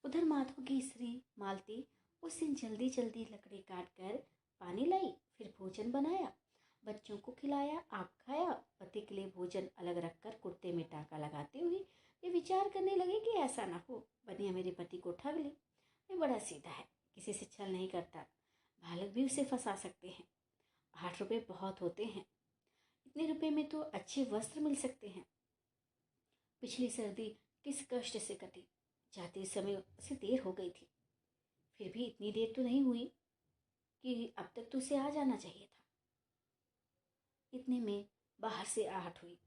उधर माधव की स्त्री मालती उस दिन जल्दी जल्दी लकड़ी काट कर पानी लाई, फिर भोजन बनाया, बच्चों को खिलाया, आप खाया। पति के लिए भोजन अलग रखकर कुर्ते में टाका लगाते हुए ये विचार करने लगे कि ऐसा ना हो बनिया मेरे पति को ठग ले। ये बड़ा सीधा है, किसी से छल नहीं करता, बालक भी उसे फंसा सकते हैं। 8 रुपये बहुत होते हैं, इतने रुपए में तो अच्छे वस्त्र मिल सकते हैं। पिछली सर्दी किस कष्ट से कटी, जाते समय उसे देर हो गई थी, फिर भी इतनी देर तो नहीं हुई कि अब तक तो उसे आ जाना चाहिए था। इतने में बाहर से आहट हुई।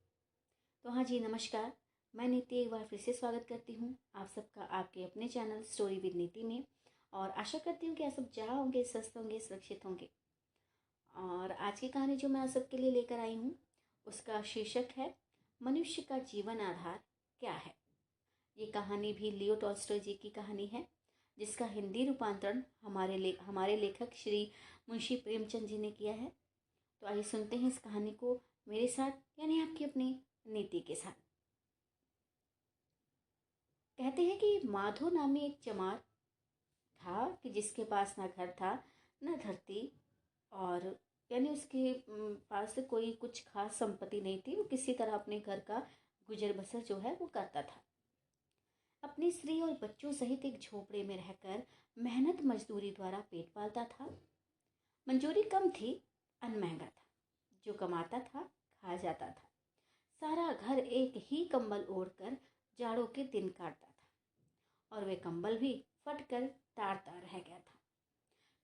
तो हाँ जी, नमस्कार, मैं नीति एक बार फिर से स्वागत करती हूँ आप सबका आपके अपने चैनल स्टोरी विद नीति में। और आशा करती हूँ कि आप सब जहाँ होंगे स्वस्थ होंगे, सुरक्षित होंगे। और आज की कहानी जो मैं आप सबके लिए लेकर आई हूँ उसका शीर्षक है मनुष्य का जीवन आधार क्या है। ये कहानी भी लियो टॉल्स्टॉय जी की कहानी है, जिसका हिंदी रूपांतरण हमारे लेखक श्री मुंशी प्रेमचंद जी ने किया है। तो आइए सुनते हैं इस कहानी को मेरे साथ, यानी आपकी अपनी नीति के साथ। कहते हैं कि माधो नामी एक चमार था कि जिसके पास ना घर था ना धरती, और यानी उसके पास कोई कुछ खास संपत्ति नहीं थी। वो किसी तरह अपने घर का गुजर बसर जो है वो करता था। अपनी स्त्री और बच्चों सहित एक झोपड़े में रहकर मेहनत मजदूरी द्वारा पेट पालता था। मंजूरी कम थी, अन्न महंगा था, जो कमाता था खा जाता था। सारा घर एक ही कंबल ओढ़कर जाड़ों के दिन काटता था, और वे कंबल भी फटकर तार तार रह गया था।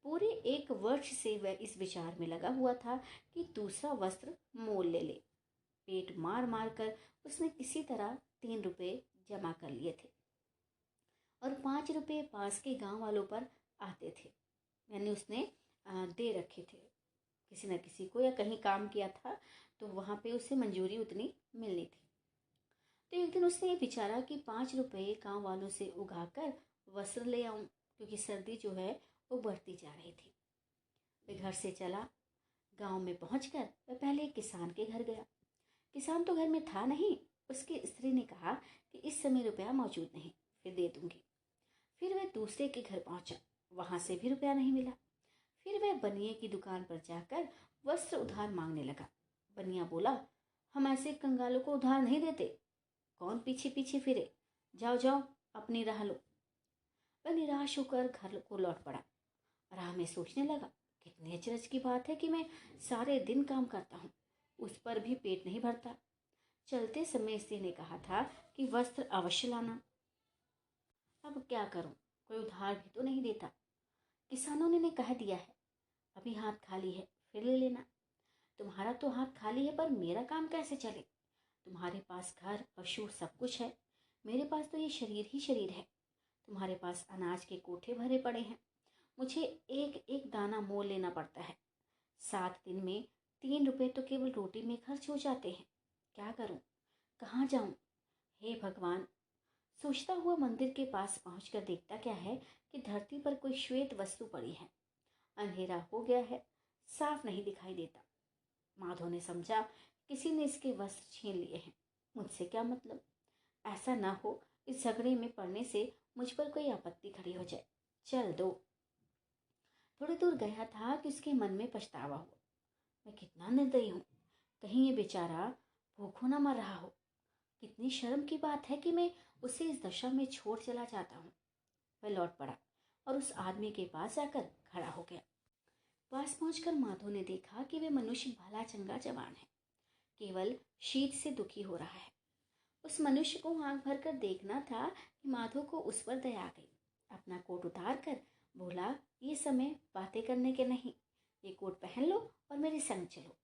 पूरे 1 वर्ष से वह इस विचार में लगा हुआ था कि दूसरा वस्त्र मोल ले ले। पेट मार मार कर उसने किसी तरह 3 रुपए जमा कर लिए थे, और 5 रुपए पास के गांव वालों पर आते थे, यानी उसने दे रखे थे किसी न किसी को, या कहीं काम किया था तो वहाँ पे उसे मंजूरी उतनी मिलनी थी। तो एक दिन उसने ये विचारा कि 5 रुपए गांव वालों से उगा कर वस्त्र ले आऊं, क्योंकि सर्दी जो है वो बढ़ती जा रही थी। वह घर से चला। गांव में पहुंचकर वह पहले एक किसान के घर गया। किसान तो घर में था नहीं। उसकी स्त्री ने कहा कि इस समय रुपया मौजूद नहीं, फिर दे दूंगी। फिर वह दूसरे के घर पहुंचा, वहां से भी रुपया नहीं मिला। फिर वह बनिए की दुकान पर जाकर वस्त्र उधार मांगने लगा। बनिया बोला, हम ऐसे कंगालों को उधार नहीं देते, कौन पीछे पीछे फिरे, जाओ जाओ अपनी राह लो। वह निराश होकर घर को लौट पड़ा। राह में सोचने लगा, कितनी अचरज की बात है कि मैं सारे दिन काम करता हूँ, उस पर भी पेट नहीं भरता। चलते समय स्त्री ने कहा था कि वस्त्र अवश्य लाना। अब क्या करूं, कोई उधार भी तो नहीं देता। किसानों ने कह दिया है, अभी हाथ खाली है, फिर ले लेना। तुम्हारा तो हाथ खाली है, पर मेरा काम कैसे चले? तुम्हारे पास घर पशु सब कुछ है, मेरे पास तो ये शरीर ही शरीर है। तुम्हारे पास अनाज के कोठे भरे पड़े हैं, मुझे एक एक दाना मोल लेना पड़ता है। 7 दिन में 3 रुपए तो केवल रोटी में खर्च हो जाते हैं। क्या करूं, कहाँ जाऊं? हे भगवान! सोचता हुआ मंदिर के पास पहुंचकर देखता क्या है कि धरती पर कोई श्वेत वस्तु पड़ी है। अंधेरा हो गया है, साफ नहीं दिखाई देता। माधव ने समझा किसी ने इसके वस्त्र छीन लिए हैं। मुझसे क्या मतलब? ऐसा ना हो इस झगड़े में पड़ने से मुझ पर कोई आपत्ति खड़ी हो जाए। चल दो। थोड़ी दूर गया था कि उसके मन में पछतावा हुआ। मैं कितना निर्दयी हूँ, कहीं ये बेचारा भूखों न मर रहा हो। कितनी शर्म की बात है कि मैं उसे इस दशा में छोड़ चला जाता हूँ। वह लौट पड़ा और उस आदमी के पास जाकर खड़ा हो गया। पास पहुंचकर माधव ने देखा कि वह मनुष्य भला चंगा जवान है, केवल शीत से दुखी हो रहा है। उस मनुष्य को आंख भर कर देखना था कि माधव को उस पर दया आ गई। अपना कोट उतार कर बोला, ये समय बातें करने के नहीं, ये कोट पहन लो और मेरे संग चलो।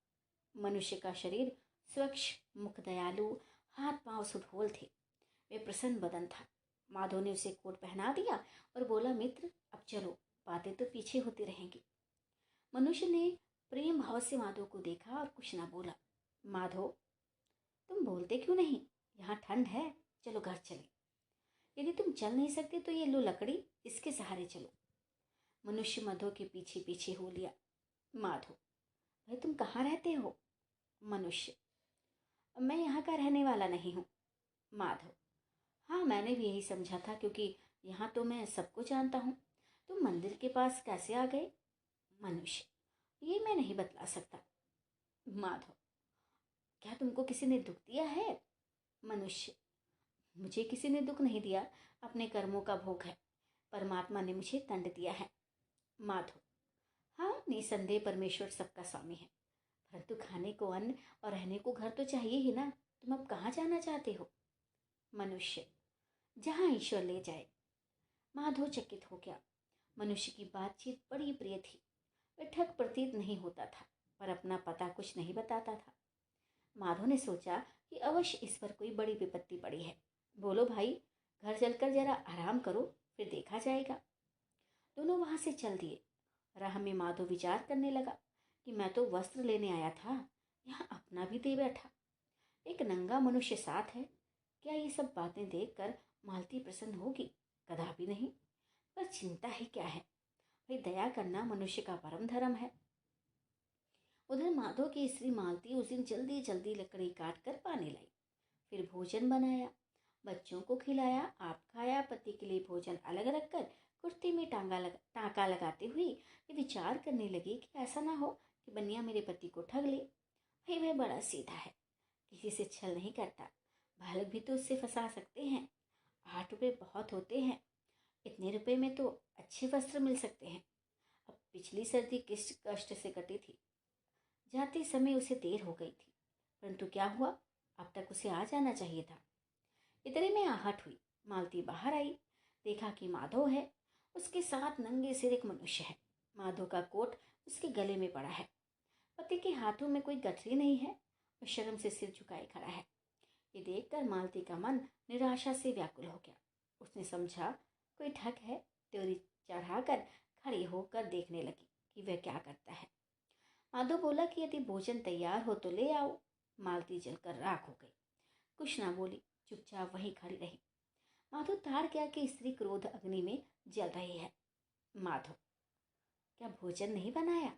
मनुष्य का शरीर स्वच्छ, मुख दयालु, हाथ पांव सुडौल थे। वे प्रसन्न बदन था। माधव ने उसे कोट पहना दिया और बोला, मित्र अब चलो, बातें तो पीछे होती रहेंगी। मनुष्य ने प्रेम भाव से माधव को देखा और कुछ ना बोला। माधव, तुम बोलते क्यों नहीं? यहाँ ठंड है, चलो घर चले। यदि तुम चल नहीं सकते तो ये लो लकड़ी, इसके सहारे चलो। मनुष्य माधव के पीछे पीछे हो लिया। माधव, भाई तुम कहाँ रहते हो? मनुष्य, मैं यहाँ का रहने वाला नहीं हूँ। माधव, हाँ मैंने भी यही समझा था, क्योंकि यहाँ तो मैं सबको जानता हूँ, तुम मंदिर के पास कैसे आ गए? मनुष्य, ये मैं नहीं बतला सकता। माधव, क्या तुमको किसी ने दुख दिया है? मनुष्य, मुझे किसी ने दुख नहीं दिया, अपने कर्मों का भोग है, परमात्मा ने मुझे दंड दिया है। माधव, हाँ, निसंदेह परमेश्वर सबका स्वामी है, परंतु खाने को अन्न और रहने को घर तो चाहिए ही ना। तुम अब कहाँ जाना चाहते हो? मनुष्य, जहाँ ईश्वर ले जाए। माधव चकित हो गया। मनुष्य की बातचीत बड़ी प्रिय थी। वह ठग प्रतीत नहीं होता था, पर अपना पता कुछ नहीं बताता था। माधव ने सोचा कि अवश्य इस पर कोई बड़ी विपत्ति पड़ी है। बोलो भाई, घर चलकर जरा आराम करो, फिर देखा जाएगा। दोनों वहां से चल दिए। राह में माधव विचार करने लगा कि मैं तो वस्त्र लेने आया था, यहाँ अपना भी दे बैठा। एक नंगा मनुष्य साथ है, क्या ये सब बातें देखकर मालती प्रसन्न होगी? कदापि नहीं। पर चिंता ही क्या है, भाई दया करना मनुष्य का परम धर्म है। उधर माधव की स्त्री मालती उस दिन जल्दी जल्दी लकड़ी काट कर पानी लाई, फिर भोजन बनाया, बच्चों को खिलाया, आप खाया। पति के लिए भोजन अलग रखकर कुर्ती में टाँका लगाते हुए ये विचार करने लगी कि ऐसा ना हो कि बनिया मेरे पति को ठग ले। भाई वह बड़ा सीधा है, किसी से छल नहीं करता, बालक भी तो उससे फंसा सकते हैं। 8 रुपए बहुत होते हैं, इतने रुपए में तो अच्छे वस्त्र मिल सकते हैं। अब पिछली सर्दी किस कष्ट से कटी थी, जाते समय उसे देर हो गई थी, परंतु क्या हुआ, अब तक उसे आ जाना चाहिए था। इतने में आहट हुई। मालती बाहर आई, देखा कि माधव है, उसके साथ नंगे सिर एक मनुष्य है। माधव का कोट उसके गले में पड़ा है, पति के हाथों में कोई गठरी नहीं है, और शर्म से सिर झुकाए खड़ा है। ये देखकर मालती का मन निराशा से व्याकुल हो गया। उसने समझा कोई ठग है, त्योरी चढ़ाकर खड़ी होकर देखने लगी कि वह क्या करता है। माधव बोला कि यदि भोजन तैयार हो तो ले आओ। मालती जलकर राख हो गई, कुछ ना बोली, चुपचाप वहीं खड़ी रही। माधव ताड़ गया कि स्त्री क्रोध अग्नि में जल रही है। माधव, क्या भोजन नहीं बनाया?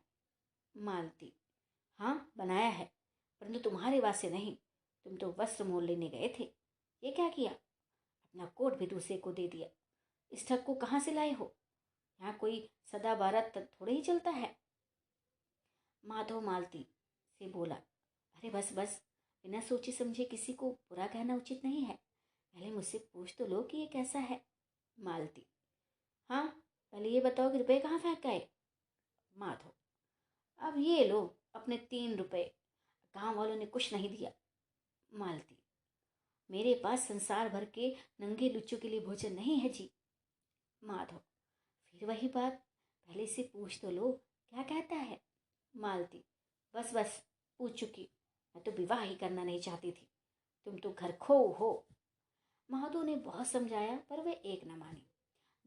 मालती, हाँ बनाया है, परंतु तुम्हारे वास्ते नहीं, तुम तो वस्त्र मोल लेने गए थे। ये क्या किया, अपना कोट भी दूसरे को दे दिया। इस ठग को कहाँ से लाए हो? यहाँ कोई सदा बारात तक थोड़े ही चलता है। माधव मालती से बोला, अरे बस बस, बिना सोचे समझे किसी को बुरा कहना उचित नहीं है, पहले मुझसे पूछ तो लो कि ये कैसा है। मालती, हाँ, पहले ये बताओ कि रुपए कहाँ फेंक गए? माधव, अब ये लो अपने 3 रुपए, गांव वालों ने कुछ नहीं दिया। मालती, मेरे पास संसार भर के नंगे लुच्चों के लिए भोजन नहीं है जी। माधव, फिर वही बात, पहले से पूछ तो लो क्या कहता है। मालती, बस बस, पूछ चुकी, मैं तो विवाह ही करना नहीं चाहती थी, तुम तो घर खो हो। माधव ने बहुत समझाया पर वह एक न मानी।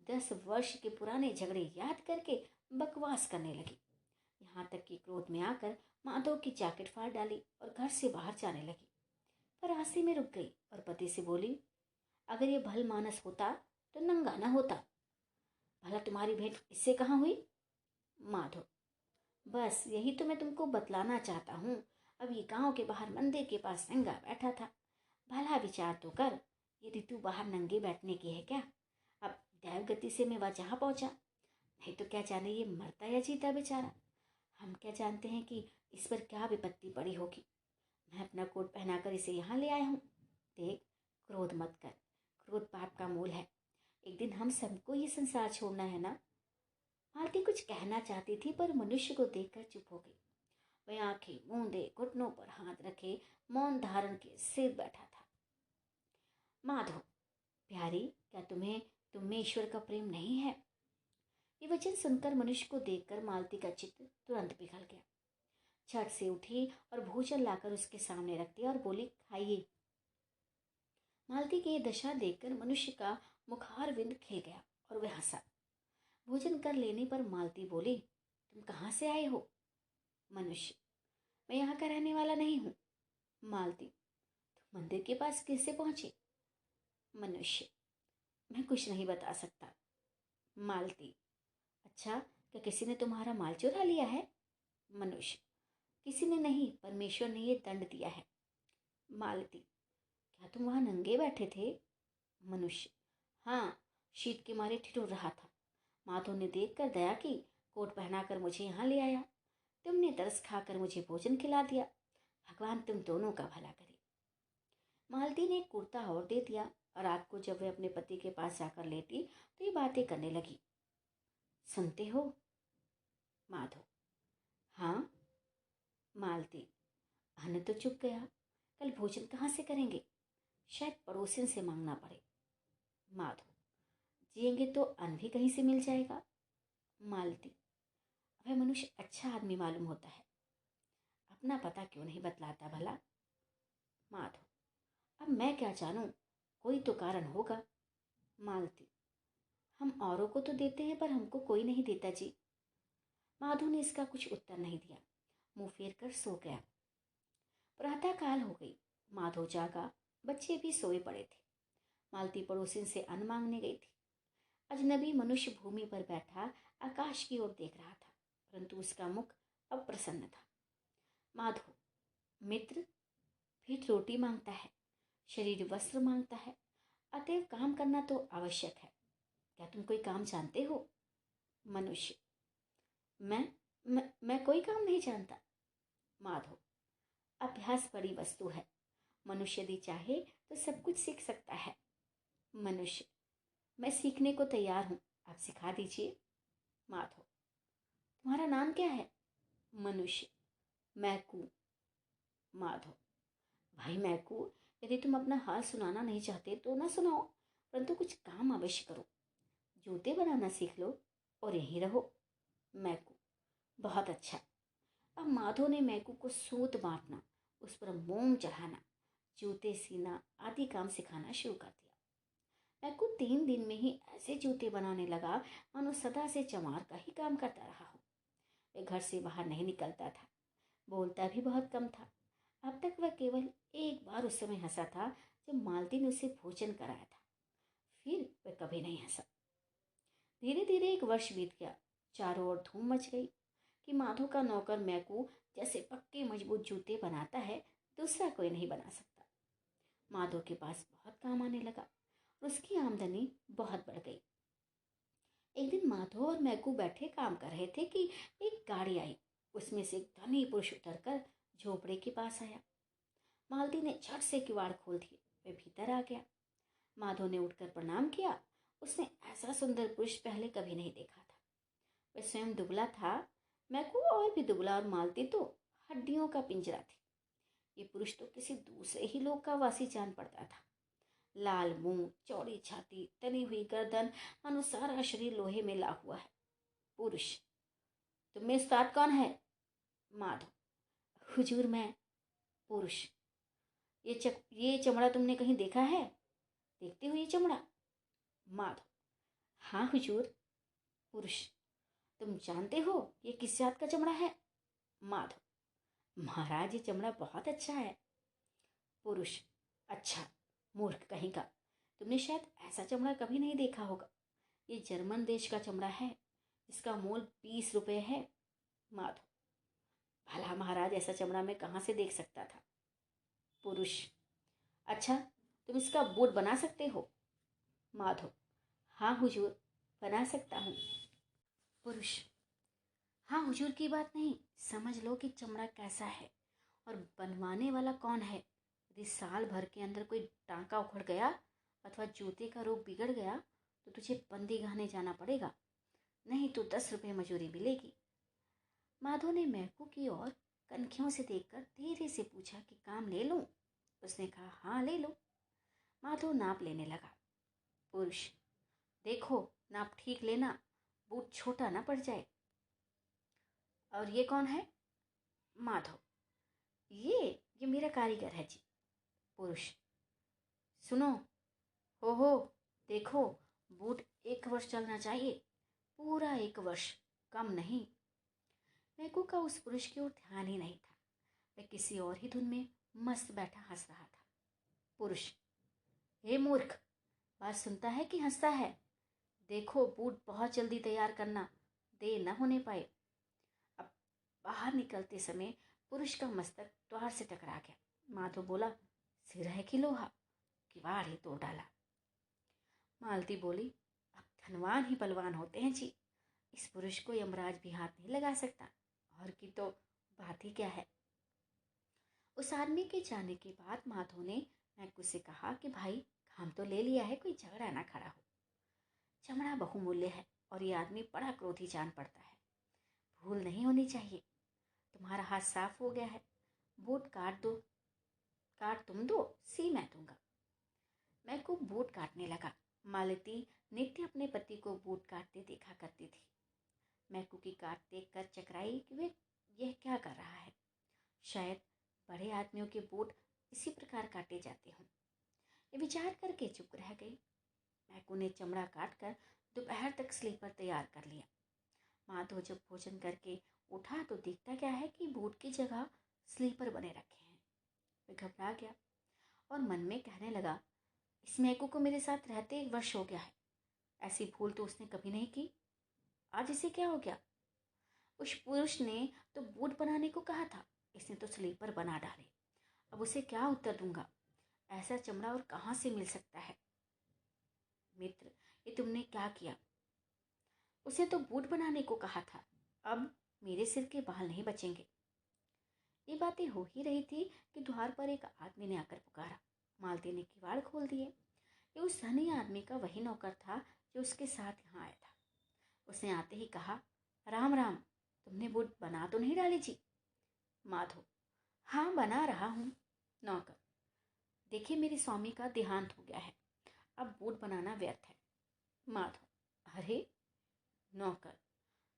10 वर्ष के पुराने झगड़े याद करके बकवास करने लगी। यहाँ तक कि क्रोध में आकर माधव की जैकेट फाड़ डाली और घर से बाहर जाने लगी। पर रास्ते में रुक गई और पति से बोली, अगर ये भल मानस होता तो नंगा न होता। भला तुम्हारी भेंट इससे कहाँ हुई? माधव, बस यही तो मैं तुमको बतलाना चाहता हूँ। अब ये गांव के बाहर मंदिर के पास नंगा बैठा था। भला विचार तो कर, यदि तू बाहर नंगे बैठने की है क्या? अब दैव गति से मैं वह जहाँ पहुँचा, नहीं तो क्या जाने ये मरता या जीता बेचारा। हम क्या जानते हैं कि इस पर क्या विपत्ति पड़ी होगी। मैं अपना कोट पहनाकर इसे यहाँ ले आया हूँ। देख, क्रोध मत कर, क्रोध पाप का मूल है। एक दिन हम सबको ये संसार छोड़ना है ना। मालती कुछ कहना चाहती थी पर मनुष्य को देखकर चुप हो गई। वह आंखें मूंदे घुटनों पर हाथ रखे मौन धारण के सिर बैठा था। माधव, प्यारी, क्या तुम में ईश्वर का प्रेम नहीं है? ये वचन सुनकर मनुष्य को देखकर मालती का चित्त तुरंत पिघल गया। झट से उठी और भोजन लाकर उसके सामने रख दिया और बोली, खाइए। मालती की ये दशा देखकर मनुष्य का मुखार विंद खिल गया और वह हंसा। भोजन कर लेने पर मालती बोली, तुम कहाँ से आए हो? मनुष्य, मैं यहाँ का रहने वाला नहीं हूँ। मालती, तुम मंदिर के पास कैसे पहुंचे? मनुष्य, मैं कुछ नहीं बता सकता। मालती, अच्छा, क्या किसी ने तुम्हारा माल चुरा लिया है? मनुष्य, किसी ने नहीं, परमेश्वर ने ये दंड दिया है। मालती, क्या तुम वहां नंगे बैठे थे? मनुष्य, हाँ, शीत के मारे ठिठुर रहा था। माधो ने देखकर दया की, कोट पहनाकर मुझे यहाँ ले आया। तुमने तरस खाकर मुझे भोजन खिला दिया। भगवान तुम दोनों का भला करे। मालती ने एक कुर्ता और दे दिया। और रात को जब वे अपने पति के पास जाकर लेटी तो ये बातें करने लगी। सुनते हो? माधो: हाँ। मालती: अन्न तो चुक गया, कल भोजन कहाँ से करेंगे? शायद पड़ोसिन से मांगना पड़े। माधो: जिएंगे तो अन्न भी कहीं से मिल जाएगा। मालती: वह मनुष्य अच्छा आदमी मालूम होता है, अपना पता क्यों नहीं बतलाता भला? माधो: अब मैं क्या जानूं, कोई तो कारण होगा। मालती: हम औरों को तो देते हैं पर हमको कोई नहीं देता जी। माधो ने इसका कुछ उत्तर नहीं दिया, मुंह फेर कर सो गया। प्रातः काल हो गई। माधो जागा, बच्चे भी सोए पड़े थे। मालती पड़ोसिन से अन्न मांगने गई थी। अजनबी मनुष्य भूमि पर बैठा आकाश की ओर देख रहा था, परंतु उसका मुख अप्रसन्न था। माधो: मित्र, पेट रोटी मांगता है, शरीर वस्त्र मांगता है, अतएव काम करना तो आवश्यक है। क्या तुम कोई काम जानते हो? मनुष्य: मैं कोई काम नहीं जानता। माधो: अभ्यास बड़ी वस्तु है, मनुष्य यदि चाहे तो सब कुछ सीख सकता है। मनुष्य: मैं सीखने को तैयार हूँ, आप सिखा दीजिए। माधो: तुम्हारा नाम क्या है? मनुष्य: मैकू। माधो: भाई मैकू, यदि तुम अपना हाल सुनाना नहीं चाहते तो ना सुनाओ, परंतु कुछ काम अवश्य करो। जूते बनाना सीख लो और यहीं रहो। मैकू: बहुत अच्छा। अब माधो ने मैकू को सूत बांटना, उस पर मोम चढ़ाना, जूते सीना आदि काम सिखाना शुरू कर दिया। मैकू 3 दिन में ही ऐसे जूते बनाने लगा मानो सदा से चमार का ही काम करता रहा हो। वह घर से बाहर नहीं निकलता था, बोलता भी बहुत कम था। अब तक वह केवल एक बार उस समय हंसा था जब मालती ने उसे भोजन कराया था, फिर वह कभी नहीं हंसा। धीरे धीरे 1 वर्ष बीत गया। चारों ओर धूम मच गई कि माधो का नौकर मैकू जैसे पक्के मजबूत जूते बनाता है, दूसरा कोई नहीं बना सकता। माधो के पास बहुत काम आने लगा और उसकी आमदनी बहुत बढ़ गई। एक दिन माधो और मैकू बैठे काम कर रहे थे कि एक गाड़ी आई। उसमें से एक धनी पुरुष उतरकर झोपड़े के पास आया। मालती ने झट से किवाड़ खोल दिए, वह भीतर आ गया। माधो ने उठकर प्रणाम किया। उसने ऐसा सुंदर पुरुष पहले कभी नहीं देखा था। वह स्वयं दुबला था, मैकू और भी दुबला, और मालती तो हड्डियों का पिंजरा थी। ये पुरुष तो किसी दूसरे ही लोक का वासी जान पड़ता था। लाल मुंह, चौड़ी छाती, तनी हुई गर्दन, मानो सारा शरीर लोहे में ला हुआ है। पुरुष: तुम में उस्ताद कौन है? माधो: हुजूर मैं। पुरुष: ये चमड़ा तुमने कहीं देखा है? देखते हो ये चमड़ा? माधो: हाँ हुजूर। पुरुष: तुम जानते हो ये किस जात का चमड़ा है? माधो: महाराज ये चमड़ा बहुत अच्छा है। पुरुष: अच्छा, मूर्ख कहीं का, तुमने शायद ऐसा चमड़ा कभी नहीं देखा होगा। ये जर्मन देश का चमड़ा है, इसका मूल्य 20 रुपये है। माधो: भला महाराज, ऐसा चमड़ा मैं कहाँ से देख सकता था? पुरुष: अच्छा, तुम इसका बूट बना सकते हो? माधो: हाँ हुजूर, बना सकता हूँ। पुरुष: हाँ हुजूर की बात नहीं, समझ लो कि चमड़ा कैसा है और बनवाने वाला कौन है। यदि साल भर के अंदर कोई टांका उखड़ गया अथवा जूते का रूप बिगड़ गया तो तुझे बंदी गहने जाना पड़ेगा, नहीं तो 10 रुपये मजूरी मिलेगी। माधो ने मैकू की ओर कनखियों से देखकर धीरे से पूछा कि काम ले लूं? उसने कहा, हाँ ले लो। माधो नाप लेने लगा। पुरुष: देखो, नाप ठीक लेना, बूट छोटा ना पड़ जाए। और ये कौन है? माधो: ये मेरा कारीगर है जी। पुरुष: सुनो, हो, देखो, बूट 1 वर्ष चलना चाहिए, पूरा 1 वर्ष, कम नहीं। मैकू का उस पुरुष की ओर ध्यान ही नहीं था, वह किसी और ही धुन में मस्त बैठा हंस रहा था। पुरुष: हे मूर्ख, बात सुनता है कि हंसता है? देखो, बूट बहुत जल्दी तैयार करना, देर न होने पाए। अब बाहर निकलते समय पुरुष का मस्तक द्वार से टकरा गया। माधो बोला, सिर है कि लोहा? किवाड़ ही तोड़ डाला। मालती बोली, धनवान ही बलवान होते हैं जी। इस पुरुष को यमराज भी हाथ नहीं लगा सकता, और की तो बात ही क्या है। उस आदमी के जाने के बाद माधव ने मैकू से कहा कि भाई काम तो ले लिया है, कोई झगड़ा ना खड़ा हो। चमड़ा बहुमूल्य है और ये आदमी बड़ा क्रोधी जान पड़ता है। भूल नहीं होनी चाहिए। तुम्हारा हाथ साफ हो गया है, बूट काट दो, काट तुम दो, सी मैं दूंगा। मैकू बूट काटने लगा। मालती नित्य अपने पति को बूट काटते देखा करती थी। मैकू की काट देख कर चकराई कि वे यह क्या कर रहा है। शायद बड़े आदमियों के बूट इसी प्रकार काटे जाते हों। ये विचार करके चुप रह गई। मैकू ने चमड़ा काट कर दोपहर तक स्लीपर तैयार कर लिया। माधव जब भोजन करके उठा तो देखता क्या है कि बूट की जगह स्लीपर बने रखे हैं। वे घबरा गया और मन में कहने लगा, इस मैकू को मेरे साथ रहते 1 वर्ष हो गया है, ऐसी भूल तो उसने कभी नहीं की। आज इसे क्या हो गया? उस पुरुष ने तो बूट बनाने को कहा था, इसने तो स्लीपर बना डाले। अब उसे क्या उत्तर दूंगा? ऐसा चमड़ा और कहाँ से मिल सकता है? मित्र, ये तुमने क्या किया? उसे तो बूट बनाने को कहा था, अब मेरे सिर के बाल नहीं बचेंगे। ये बातें हो ही रही थी कि द्वार पर एक आदमी ने आकर पुकारा। मालती ने किवाड़ खोल दिए। ये उस धनी आदमी का वही नौकर था जो उसके साथ यहाँ आया था। उसने आते ही कहा, राम राम, तुमने बूट बना तो नहीं डाली जी? माधो, हाँ बना रहा हूँ। नौकर, देखिए मेरे स्वामी का देहांत हो गया है, अब बूट बनाना व्यर्थ है। माधो, अरे नौकर,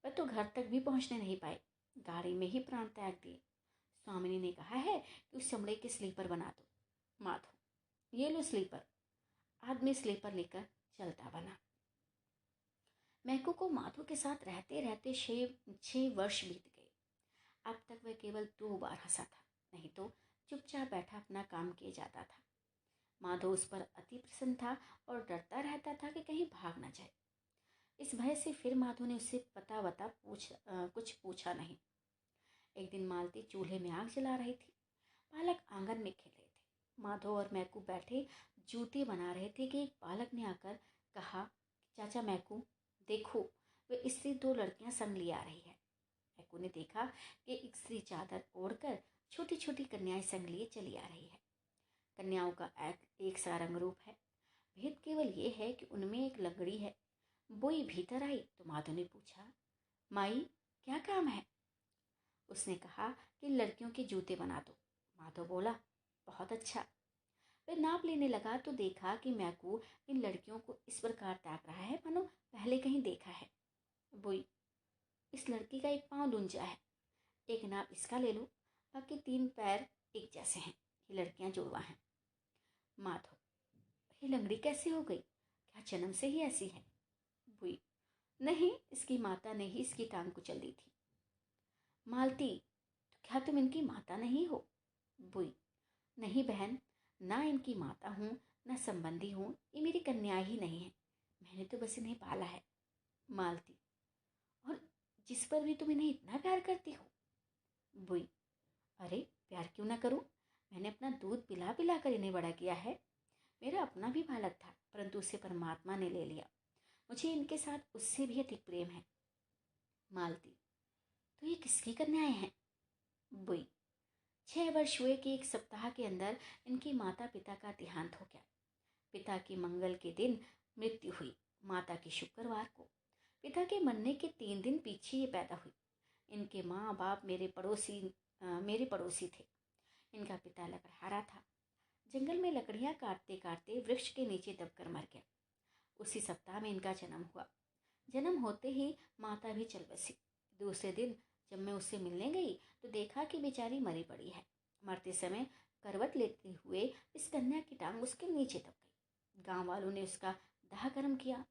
वह तो घर तक भी पहुँचने नहीं पाए, गाड़ी में ही प्राण त्याग दिए। स्वामिनी ने कहा है कि उस चमड़े के स्लीपर बना दो। माधो, ये लो स्लीपर। आदमी स्लीपर लेकर चलता बना। मैकू को माधो के साथ रहते रहते 6 वर्ष बीत गए। अब तक वह केवल 2 बार हंसा था, नहीं तो चुपचाप बैठा अपना काम किए जाता था। माधो उस पर अति प्रसन्न था और डरता रहता था कि कहीं भाग न जाए। इस भय से फिर माधो ने उससे पता वता कुछ पूछा नहीं। एक दिन मालती चूल्हे में आग जला रही थी, बालक आंगन में खेल रहे थे। माधो और मैकू बैठे जूते बना रहे थे कि एक बालक ने आकर कहा, चाचा मैकू देखो, वे स्त्री 2 लड़कियां संग ले आ रही है। मैकू ने देखा कि एक स्त्री चादर ओढ़कर छोटी छोटी कन्याएं संग लिए चली आ रही है। कन्याओं का एक सा रंग रूप है, भेद केवल ये है कि उनमें एक लंगड़ी है। बोई भीतर आई तो माधो ने पूछा, माई क्या काम है? उसने कहा कि लड़कियों के जूते बना दो। माधव बोला, बहुत अच्छा। वह नाप लेने लगा तो देखा कि मैकू इन लड़कियों को इस प्रकार ताक रहा है मानो पहले कहीं देखा है। बोई, इस लड़की का एक पाँव लूंजा है, एक नाप इसका ले लो, बाकी 3 पैर एक जैसे हैं, ये लड़कियां जुड़वा हैं। माधव, ये लंगड़ी कैसे हो गई? क्या जन्म से ही ऐसी है? बोई, नहीं, इसकी माता ने ही इसकी टांग कुचल दी थी। मालती, तो क्या तुम इनकी माता नहीं हो? बुई, नहीं बहन, ना इनकी माता हूँ ना संबंधी हूँ, ये मेरी कन्या ही नहीं है, मैंने तो बस इन्हें पाला है। मालती, और जिस पर भी तुम इन्हें इतना प्यार करती हो? बुई, अरे प्यार क्यों ना करूँ, मैंने अपना दूध पिला पिला कर इन्हें बड़ा किया है। मेरा अपना भी बालक था, परंतु उसे परमात्मा ने ले लिया। मुझे इनके साथ उससे भी अधिक प्रेम है। मालती, तो ये किसकी कन्याएं हैं? बुई, 6 वर्ष हुए कि 1 सप्ताह के अंदर इनके माता पिता का देहांत हो गया। पिता की मंगल के दिन मृत्यु हुई, माता की शुक्रवार को। पिता के मरने के 3 दिन पीछे ये पैदा हुई। इनके माँ बाप मेरे पड़ोसी थे। इनका पिता लकड़हारा था, जंगल में लकड़ियाँ काटते काटते वृक्ष के नीचे दबकर मर गया। उसी सप्ताह में इनका जन्म हुआ। जन्म होते ही माता भी चल बसी। दूसरे दिन जब मैं उससे मिलने गई तो देखा कि बेचारी मरी पड़ी है। मरते समय करवट लेते हुए इस कन्या की टांग उसके नीचे दब गई। गांव वालों ने उसका दाह कर्म किया।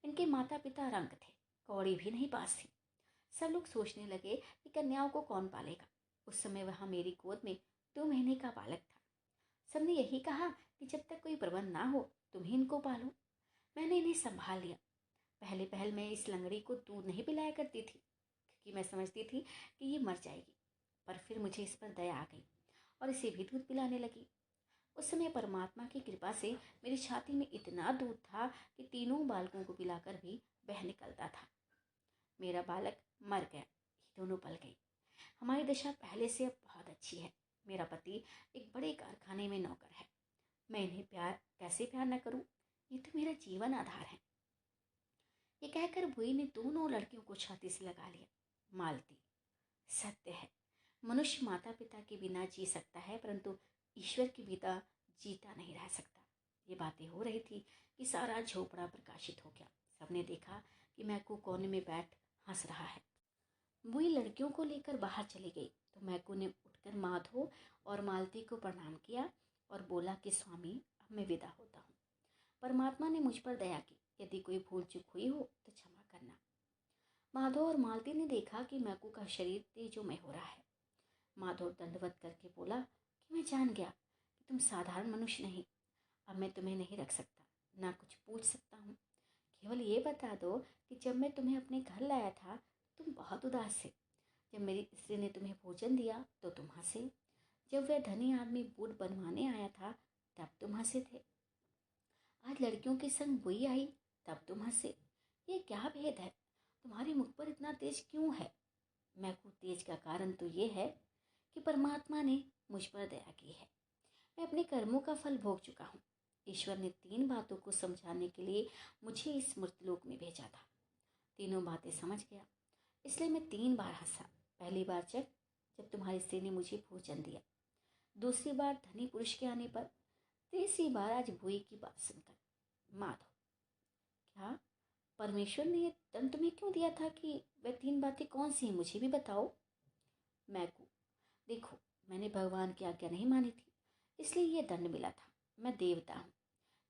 इनके माता पिता रंग थे, कौड़ी भी नहीं पास थी। सब लोग सोचने लगे कि कन्याओं को कौन पालेगा। उस समय वहाँ मेरी गोद में 2 महीने का बालक था। सबने यही कहा कि जब तक कोई प्रबंध ना हो तुम ही इनको पालो। मैंने इन्हें संभाल लिया। पहले पहल मैं इस लंगड़ी को दूध नहीं पिलाया करती थी, क्योंकि मैं समझती थी कि ये मर जाएगी। पर फिर मुझे इस पर दया आ गई और इसे भी दूध पिलाने लगी। उस समय परमात्मा की कृपा से मेरी छाती में इतना दूध था कि तीनों बालकों को पिलाकर भी बह निकलता था। मेरा बालक मर गया, ये दोनों पल गई। हमारी दशा पहले से अब बहुत अच्छी है। मेरा पति एक बड़े कारखाने में नौकर है। मैं इन्हें कैसे प्यार न करूं? ये तो मेरा जीवन आधार है। ये कहकर बुई ने दोनों लड़कियों को छाती से लगा लिया। मालती, सत्य है, मनुष्य माता पिता के बिना जी सकता है, परंतु ईश्वर के बिना जीता नहीं रह सकता। ये बातें हो रही थी कि सारा झोपड़ा प्रकाशित हो गया। सबने देखा कि मैकू कोने में बैठ हंस रहा है। बुई लड़कियों को लेकर बाहर चली गई तो मैकू ने उठकर माधो और मालती को प्रणाम किया और बोला कि स्वामी, अब मैं विदा होता हूँ। परमात्मा ने मुझ पर दया की, यदि कोई भूल चूक हुई हो तो क्षमा करना। माधो और मालती ने देखा कि मैकू का शरीर तेजोमय हो रहा है। माधव दंडवत करके बोला कि मैं जान गया कि तुम साधारण मनुष्य नहीं। अब मैं तुम्हें नहीं रख सकता, ना कुछ पूछ सकता हूँ। केवल ये बता दो कि जब मैं तुम्हें अपने घर लाया था तुम बहुत उदास थे। जब मेरी स्त्री ने तुम्हें भोजन दिया तो तुम हंसे। जब वह धनी आदमी बूट बनवाने आया था तब तुम हंसे थे। आज लड़कियों के संग बुई आई तब तुम हंसे। ये क्या भेद है? तुम्हारे मुख पर इतना तेज क्यों है? मैकू, तेज का कारण तो ये है कि परमात्मा ने मुझ पर दया की है। मैं अपने कर्मों का फल भोग चुका हूँ। ईश्वर ने 3 बातों को समझाने के लिए मुझे इस मृतलोक में भेजा था। तीनों बातें समझ गया, इसलिए मैं 3 बार हंसा। पहली बार जब तुम्हारी स्त्री ने मुझे भोजन दिया, दूसरी बार धनी पुरुष के आने पर, तीसरी बार आज बुई की बात सुनकर। माधव, क्या परमेश्वर ने ये दंड तुम्हें क्यों दिया था? कि वह 3 बातें कौन सी हैं, मुझे भी बताओ। मैकू, देखो, मैंने भगवान की आज्ञा नहीं मानी थी, इसलिए ये दंड मिला था। मैं देवता हूँ।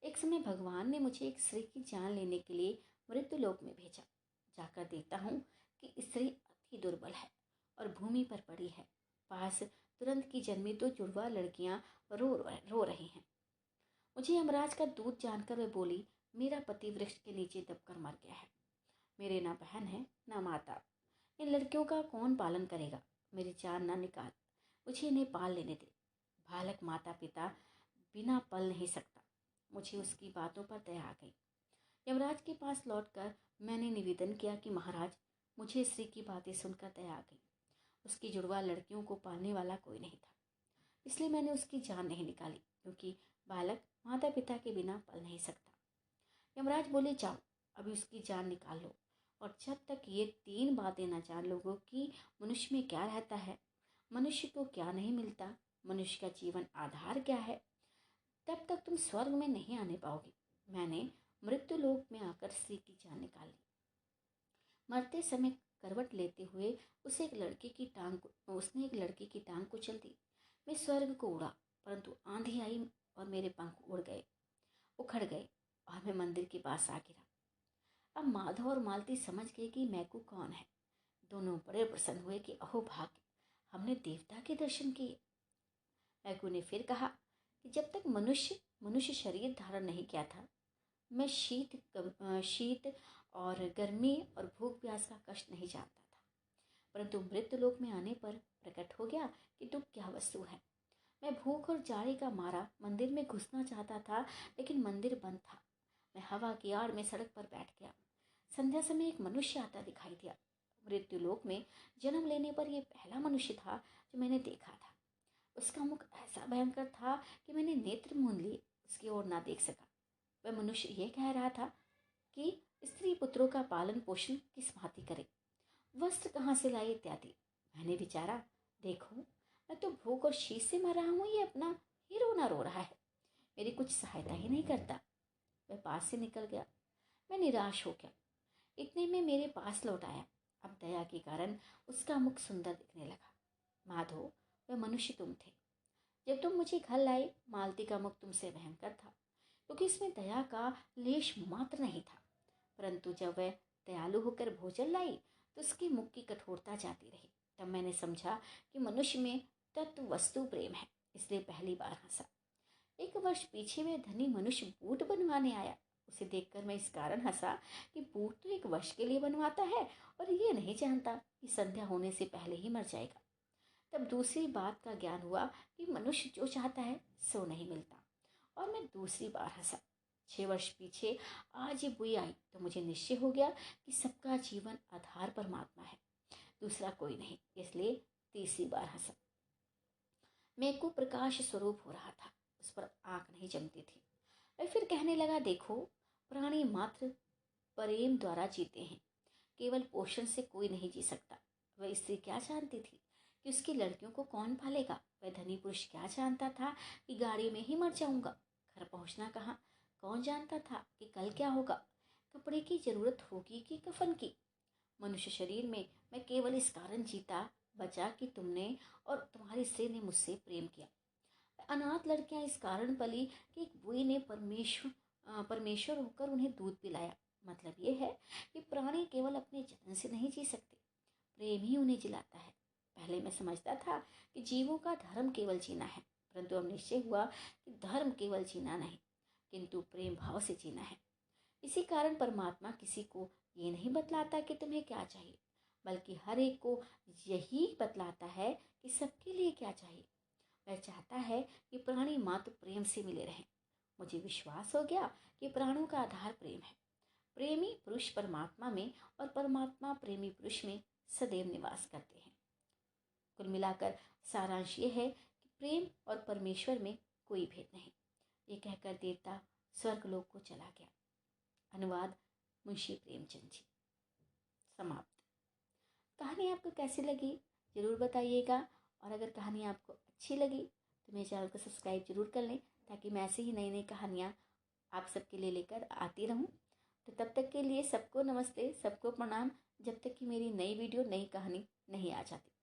एक समय भगवान ने मुझे एक स्त्री की जान लेने के लिए मृत्युलोक में भेजा। जाकर देखता हूँ कि स्त्री अति दुर्बल है और भूमि पर पड़ी है। पास तुरंत की जन्मी 2 जुड़वा लड़कियां रो रही हैं। मुझे यमराज का दूत जानकर वह बोली, मेरा पति वृक्ष के नीचे दबकर मर गया है। मेरे ना बहन है ना माता। इन लड़कियों का कौन पालन करेगा? मेरी जान ना निकाल, मुझे इन्हें पाल लेने दे। बालक माता पिता बिना पल नहीं सकता। मुझे उसकी बातों पर दया आ गई। यमराज के पास लौटकर मैंने निवेदन किया कि महाराज, मुझे स्त्री की बातें सुनकर दया आ गई। उसकी जुड़वा लड़कियों को पालने वाला कोई नहीं था, इसलिए मैंने उसकी जान नहीं निकाली, क्योंकि बालक माता पिता के बिना पल नहीं सकता। यमराज बोले, जाओ अभी उसकी जान निकाल लो, और जब तक ये 3 बातें न जान लोगे कि मनुष्य में क्या रहता है, मनुष्य को क्या नहीं मिलता, मनुष्य का जीवन आधार क्या है, तब तक तुम स्वर्ग में नहीं आने पाओगे। मैंने मृत्यु लोक में आकर स्त्री की जान निकाल ली। मरते समय करवट लेते हुए उसने एक लड़की की टांग कुचल दी। मैं स्वर्ग को उड़ा, परंतु आंधी आई और मेरे पंख उखड़ गए और मैं मंदिर के पास आ गिरा। अब माधव और मालती समझ गए कि मैकू कौन है। दोनों बड़े प्रसन्न हुए कि अहो भाग्य, हमने देवता के दर्शन किए। मैकू ने फिर कहा कि जब तक मनुष्य शरीर धारण नहीं किया था, मैं शीत और गर्मी और भूख प्यास का कष्ट नहीं जानता था, परंतु मृत्यु लोक में आने पर प्रकट हो गया कि दुख क्या वस्तु है। मैं भूख और जाड़े का मारा मंदिर में घुसना चाहता था, लेकिन मंदिर बंद था। मैं हवा की आड़ में सड़क पर बैठ गया। संध्या समय एक मनुष्य आता दिखाई दिया। मृत्यु लोक में जन्म लेने पर यह पहला मनुष्य था जो मैंने देखा था। उसका मुख ऐसा भयंकर था कि मैंने नेत्र मूंद लिए, उसकी ओर ना देख सका। वह मनुष्य ये कह रहा था कि स्त्री पुत्रों का पालन पोषण किस भांति करे, वस्त्र कहाँ से लाए इत्यादि। मैंने विचारा, देखो, मैं तो भूख और शीत से मर रहा हूँ, ये अपना ही रोना रो रहा है, मेरी कुछ सहायता ही नहीं करता। वह पास से निकल गया। मैं निराश हो गया। इतने में मेरे पास लौट आया। अब दया के कारण उसका मुख सुंदर दिखने लगा। माधो, वह मनुष्य तुम थे। जब तुम मुझे घर लाए, मालती का मुख तुमसे भयंकर था, क्योंकि इसमें दया का लेश मात्र नहीं था। परंतु जब वह दयालु होकर भोजन लाई तो उसके मुख की कठोरता जाती रही। तब मैंने समझा कि मनुष्य में तत्व वस्तु प्रेम है, इसलिए पहली बार हंसा। 1 वर्ष पीछे वह धनी मनुष्य बूट बनवाने आया। उसे देखकर मैं इस कारण हंसा कि बूट तो 1 वर्ष के लिए बनवाता है और ये नहीं जानता कि संध्या होने से पहले ही मर जाएगा। तब दूसरी बात का ज्ञान हुआ कि मनुष्य जो चाहता है सो नहीं मिलता, और मैं दूसरी बार हंसा। 6 वर्ष पीछे आज ये बुई आई तो मुझे निश्चय हो गया कि सबका जीवन आधार परमात्मा है, दूसरा कोई नहीं। इसलिए तीसरी बार हंसा। मेरे को प्रकाश स्वरूप हो रहा था, उस पर आंख नहीं जमती थी। वह फिर कहने लगा, देखो, प्राणी मात्र प्रेम द्वारा जीते हैं, केवल पोषण से कोई नहीं जी सकता। वह स्त्री क्या जानती थी कि उसकी लड़कियों को कौन पालेगा? वह धनी पुरुष क्या जानता था कि गाड़ी में ही मर जाऊंगा? घर पहुंचना कहाँ? कौन जानता था कि कल क्या होगा? कपड़े की जरूरत होगी कि कफन की? मनुष्य शरीर में मैं केवल इस कारण जीता बचा कि तुमने और तुम्हारी स्त्री ने मुझसे प्रेम किया। अनाथ लड़कियां इस कारण पली कि एक बुई ने परमेश्वर होकर उन्हें दूध पिलाया। मतलब ये है कि प्राणी केवल अपने जतन से नहीं जी सकते, प्रेम ही उन्हें जिलाता है। पहले मैं समझता था कि जीवों का धर्म केवल जीना है, परंतु अब निश्चय हुआ कि धर्म केवल जीना नहीं, किंतु प्रेम भाव से जीना है। इसी कारण परमात्मा किसी को ये नहीं बतलाता कि तुम्हें क्या चाहिए, बल्कि हर एक को यही बतलाता है कि सबके लिए क्या चाहिए। वह चाहता है कि प्राणी मात्र प्रेम से मिले रहें। मुझे विश्वास हो गया कि प्राणों का आधार प्रेम है। प्रेमी पुरुष परमात्मा में और परमात्मा प्रेमी पुरुष में सदैव निवास करते हैं। कुल मिलाकर सारांश ये है कि प्रेम और परमेश्वर में कोई भेद नहीं। ये कहकर देवता स्वर्गलोक को चला गया। अनुवाद मुंशी प्रेमचंद जी। समाप्त। कहानी आपको कैसी लगी ज़रूर बताइएगा, और अगर कहानी आपको अच्छी लगी तो मेरे चैनल को सब्सक्राइब जरूर कर लें, ताकि मैं ऐसे ही नई नई कहानियाँ आप सबके लिए लेकर आती रहूँ। तो तब तक के लिए सबको नमस्ते, सबको प्रणाम, जब तक कि मेरी नई वीडियो नई कहानी नहीं आ जाती।